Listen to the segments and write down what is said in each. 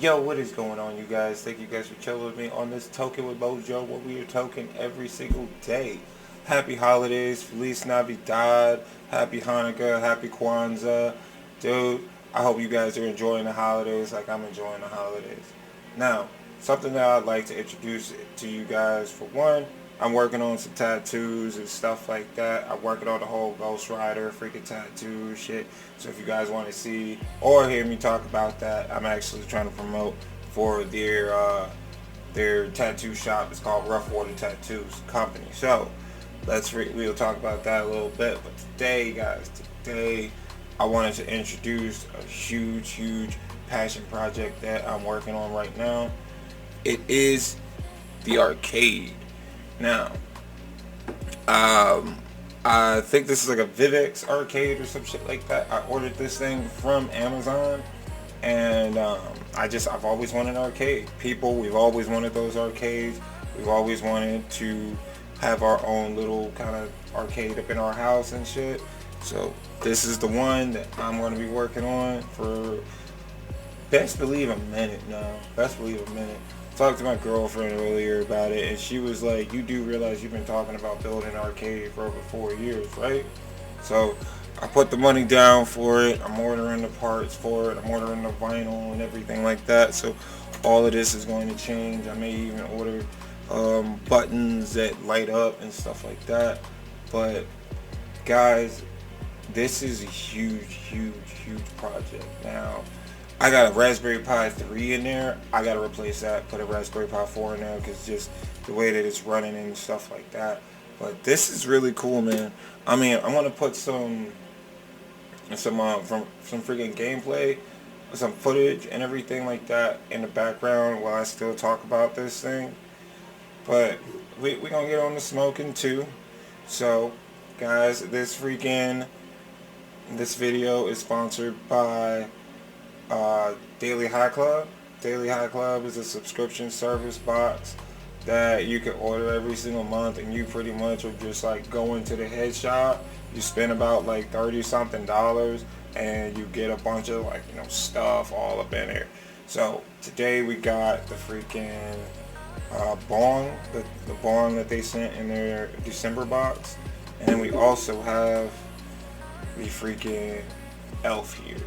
Yo, what is going on, you guys? Thank you guys for chilling with me on this Token with Mojo, where we are token every single day. Happy holidays, Feliz Navidad, Happy Hanukkah, Happy Kwanzaa. Dude, I hope you guys are enjoying the holidays like I'm enjoying the holidays. Now, something that I'd like to introduce to you guys, for one, I'm working on some tattoos and stuff like that. I'm working on the whole Ghost Rider freaking tattoo shit. So if you guys want to see or hear me talk about that, I'm actually trying to promote for their tattoo shop. It's called Rough Water Tattoos Company. So we'll talk about that a little bit. But today, guys, I wanted to introduce a huge passion project that I'm working on right now. It is the arcade. Now, I think this is like a Vivex arcade or some shit like that. I ordered this thing from Amazon, and I've always wanted an arcade. We've always wanted those arcades. We've always wanted to have our own little kind of arcade up in our house and shit. So this is the one that I'm going to be working on for best believe a minute now. Best believe a minute. Talked to my girlfriend earlier about it, and she was like, "You do realize you've been talking about building an arcade for over 4 years, right?" So I put the money down for it. I'm ordering the parts for it. I'm ordering the vinyl and everything like that. So all of this is going to change. I may even order buttons that light up and stuff like that. But guys, this is a huge project. Now, I got a Raspberry Pi 3 in there. I got to replace that, put a Raspberry Pi 4 in there, because just the way that it's running and stuff like that. But this is really cool, man. I mean, I'm going to put some freaking gameplay, some footage and everything like that in the background while I still talk about this thing. But we going to get on the smoking too. So, guys, this video is sponsored by Daily High Club. Daily High Club is a subscription service box that you can order every single month, and you pretty much are just like going to the head shop. You spend about like $30 something, and you get a bunch of stuff all up in there. So today we got the freaking bong, the bong that they sent in their December box, and we also have the freaking elf here.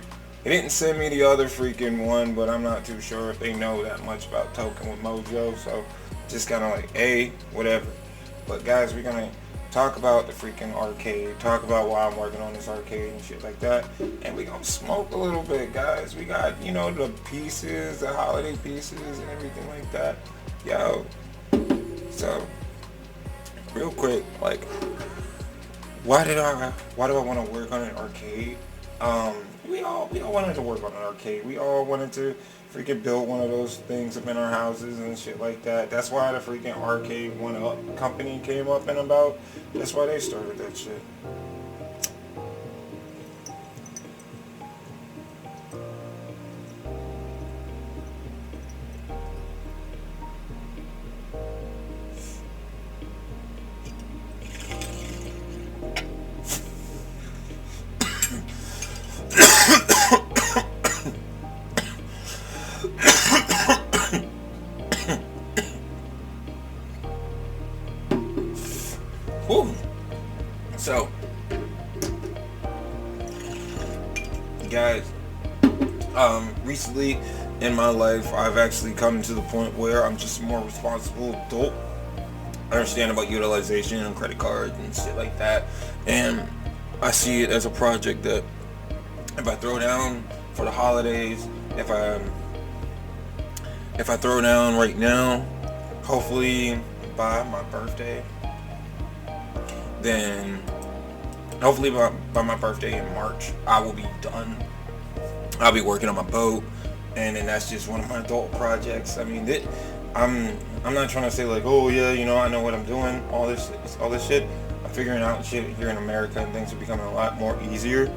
They didn't send me the other freaking one, but I'm not too sure if they know that much about Token with Mojo, so just kind of like, hey, whatever. But guys, we're going to talk about the freaking arcade, talk about why I'm working on this arcade and shit like that, and we're going to smoke a little bit, guys. We got, the pieces, the holiday pieces and everything like that. Yo, so, real quick, like, why do I want to work on an arcade? We all wanted to work on an arcade. We all wanted to freaking build one of those things up in our houses and shit like that. That's why the freaking Arcade One Up company came up and about. That's why they started that shit. Whew. So, guys, recently in my life, I've actually come to the point where I'm just a more responsible adult. I understand about utilization and credit cards and shit like that, and I see it as a project that if I throw down for the holidays, if I throw down right now, hopefully by my birthday, then hopefully by my birthday in March, I will be done. I'll be working on my boat, and then that's just one of my adult projects. I mean, I'm not trying to say like, oh yeah, I know what I'm doing. All this shit, I'm figuring out shit here in America, and things are becoming a lot more easier.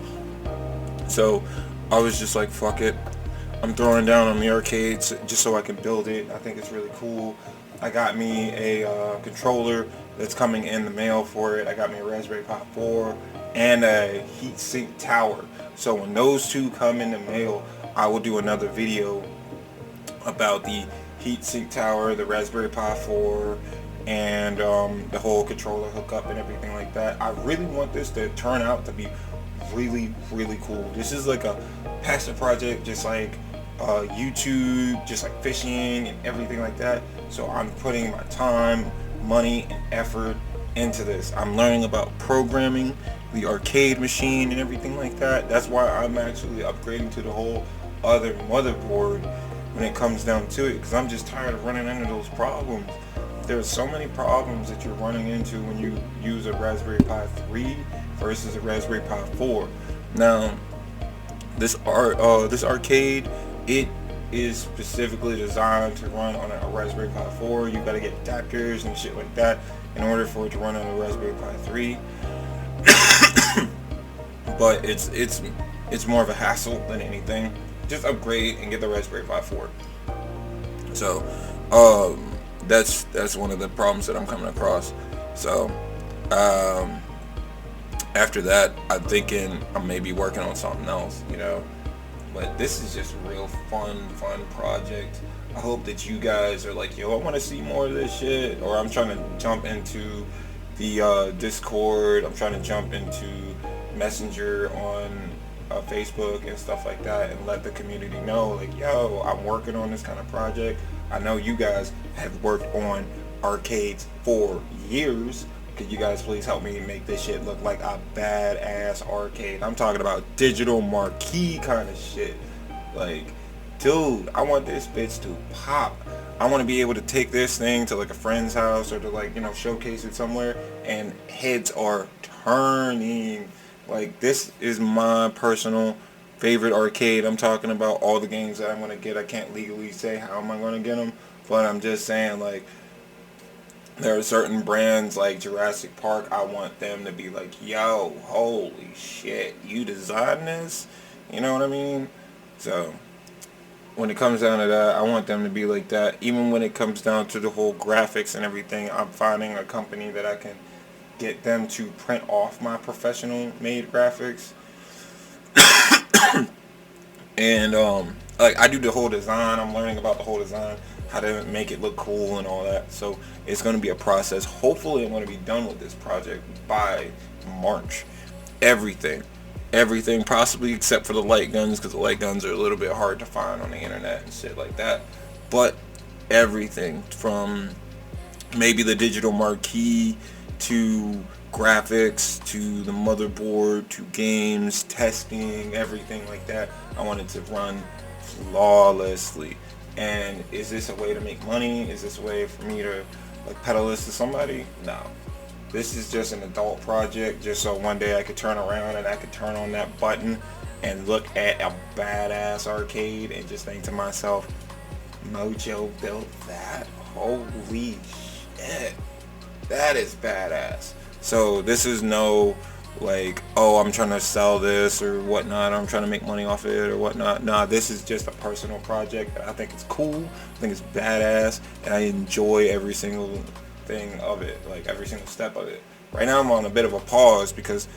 So I was just like, fuck it. I'm throwing down on the arcades just so I can build it. I think it's really cool. I got me a controller that's coming in the mail for it. I got me a Raspberry Pi 4 and a heatsink tower. So when those two come in the mail, I will do another video about the heatsink tower, the Raspberry Pi 4, and the whole controller hookup and everything like that. I really want this to turn out to be really, really cool. This is like a passion project, just like YouTube, just like fishing and everything like that. So I'm putting my time, money, and effort into this. I'm learning about programming the arcade machine and everything like that. That's why I'm actually upgrading to the whole other motherboard when it comes down to it, because I'm just tired of running into those problems. There's so many problems that you're running into when you use a Raspberry Pi 3 versus a Raspberry Pi 4. Now, this arcade, it is specifically designed to run on a Raspberry Pi 4. You gotta get adapters and shit like that in order for it to run on a Raspberry Pi 3. But it's more of a hassle than anything. Just upgrade and get the Raspberry Pi 4. So, that's one of the problems that I'm coming across. So, after that, I'm thinking I'm maybe working on something else, you know. But this is just a real fun project. I hope that you guys are like, yo, I want to see more of this shit. Or I'm trying to jump into the Discord. I'm trying to jump into Messenger on Facebook and stuff like that, and let the community know, like, yo, I'm working on this kind of project. I know you guys have worked on arcades for years. Could you guys please help me make this shit look like a badass arcade? I'm talking about digital marquee kind of shit. Like, dude, I want this bitch to pop. I want to be able to take this thing to like a friend's house, or to, like, you know, showcase it somewhere, and heads are turning. Like, this is my personal favorite arcade. I'm talking about all the games that I'm going to get. I can't legally say how am I going to get them, but I'm just saying, like, there are certain brands like Jurassic Park, I want them to be like, yo, holy shit, you designed this? You know what I mean? So, when it comes down to that, I want them to be like that. Even when it comes down to the whole graphics and everything, I'm finding a company that I can get them to print off my professional made graphics. And, like, I do the whole design. I'm learning about the whole design, how to make it look cool and all that. So it's going to be a process. Hopefully I'm going to be done with this project by March. Everything possibly except for the light guns, because the light guns are a little bit hard to find on the internet and shit like that. But everything from maybe the digital marquee to graphics to the motherboard to games, testing, everything like that, I want it to run flawlessly. And is this a way to make money? Is this a way for me to, like, peddle this to somebody? No. This is just an adult project, just so one day I could turn around and I could turn on that button and look at a badass arcade and just think to myself, Mojo built that? Holy shit. That is badass. So this is no, like, oh, I'm trying to sell this or whatnot, or I'm trying to make money off it or whatnot. Nah, this is just a personal project that I think it's cool, I think it's badass, and I enjoy every single thing of it, like every single step of it. Right now I'm on a bit of a pause because,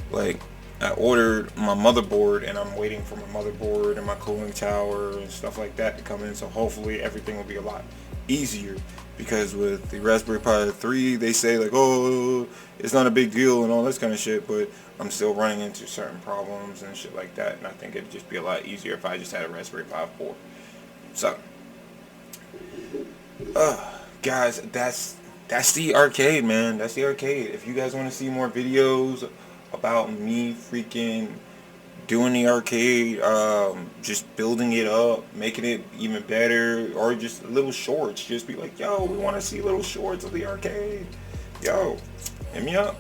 like, I ordered my motherboard and I'm waiting for my motherboard and my cooling tower and stuff like that to come in, so hopefully everything will be a lot easier. Because with the Raspberry Pi 3, they say, like, oh, it's not a big deal and all this kind of shit, but I'm still running into certain problems and shit like that, and I think it'd just be a lot easier if I just had a Raspberry Pi 4. So, guys, that's the arcade, man. That's the arcade. If you guys want to see more videos about me freaking doing the arcade, just building it up, making it even better, or just little shorts, just be like, yo, we want to see little shorts of the arcade. Yo, hit me up.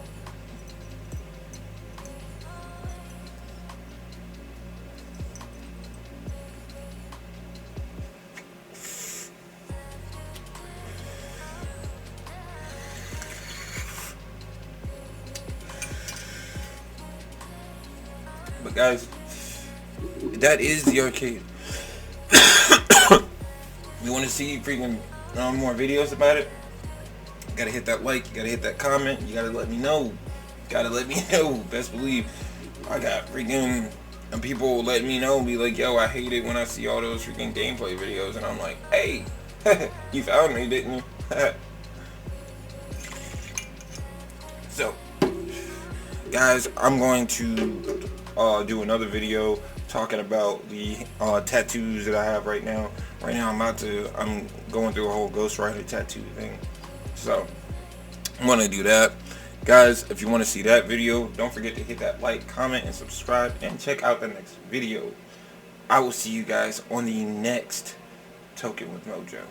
But guys, that is the arcade. You want to see freaking more videos about it? You gotta hit that like, you gotta hit that comment, you gotta let me know. Best believe I got freaking And people let me know, be like, yo, I hate it when I see all those freaking gameplay videos. And I'm like, hey, you found me, didn't you? So, guys, I'm going to do another video talking about the tattoos that I have right now. Right now, I'm going through a whole Ghost Rider tattoo thing. So, I'm going to do that. Guys, if you want to see that video, don't forget to hit that like, comment, and subscribe, and check out the next video. I will see you guys on the next Token with Mojo.